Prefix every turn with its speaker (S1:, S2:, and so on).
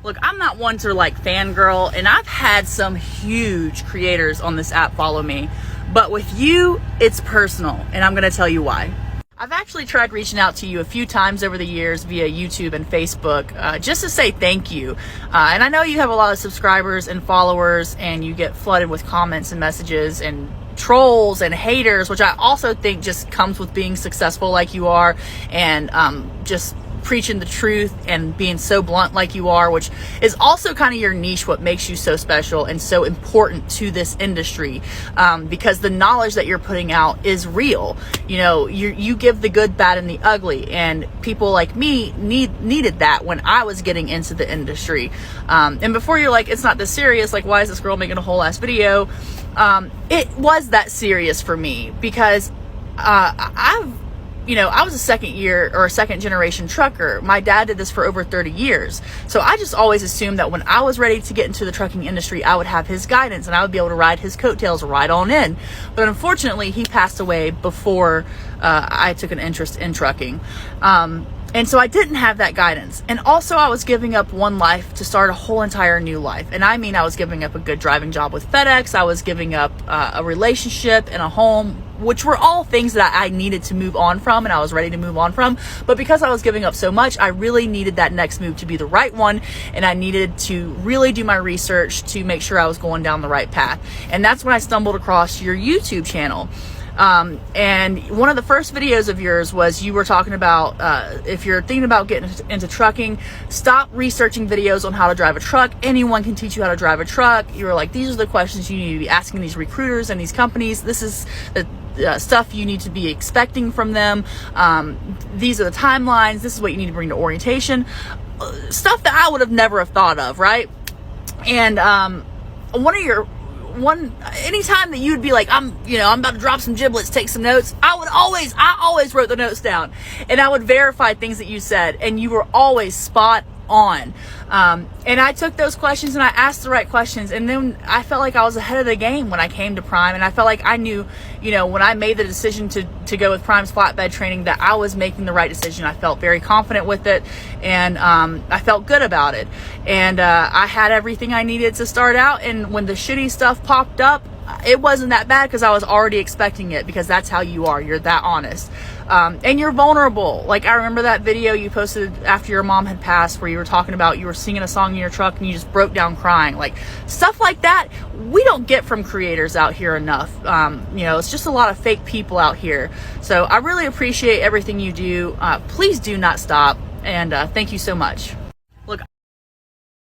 S1: Look, I'm not one to like fangirl, and I've had some huge creators on this app follow me, but with you, it's personal, and I'm gonna tell you why. I've actually tried reaching out to you a few times over the years via YouTube and Facebook just to say thank you. And I know you have a lot of subscribers and followers, and you get flooded with comments and messages and trolls and haters, which I also think just comes with being successful like you are, and just preaching the truth and being so blunt like you are, which is also kind of your niche, what makes you so special and so important to this industry, because the knowledge that you're putting out is real. You know, you give the good, bad, and the ugly, and people like me needed that when I was getting into the industry. And before you're like, it's not this serious, like why is this girl making a whole ass video? It was that serious for me because I was a second generation trucker. My dad did this for over 30 years. So I just always assumed that when I was ready to get into the trucking industry, I would have his guidance and I would be able to ride his coattails right on in. But unfortunately, he passed away before I took an interest in trucking. And so I didn't have that guidance. And also I was giving up one life to start a whole entire new life. And I mean, I was giving up a good driving job with FedEx. I was giving up a relationship and a home, which were all things that I needed to move on from and I was ready to move on from. But because I was giving up so much, I really needed that next move to be the right one. And I needed to really do my research to make sure I was going down the right path. And that's when I stumbled across your YouTube channel. And one of the first videos of yours was you were talking about if you're thinking about getting into trucking, stop researching videos on how to drive a truck. Anyone can teach you how to drive a truck. You were like, these are the questions you need to be asking these recruiters and these companies. This is the stuff you need to be expecting from them. These are the timelines. This is what you need to bring to orientation. Stuff that I would have never have thought of, right? And anytime that you'd be like, I'm about to drop some giblets, take some notes, I always wrote the notes down and I would verify things that you said, and you were always spot on. And I took those questions and I asked the right questions, and then I felt like I was ahead of the game when I came to Prime, and I felt like I knew, when I made the decision to go with Prime's flatbed training, that I was making the right decision. I felt very confident with it, and I felt good about it, and I had everything I needed to start out. And when the shitty stuff popped up, it wasn't that bad because I was already expecting it, because that's how you are. You're that honest. And you're vulnerable. Like, I remember that video you posted after your mom had passed where you were talking about you were singing a song in your truck and you just broke down crying. Like, stuff like that we don't get from creators out here enough. It's just a lot of fake people out here. So I really appreciate everything you do. Please do not stop. And thank you so much.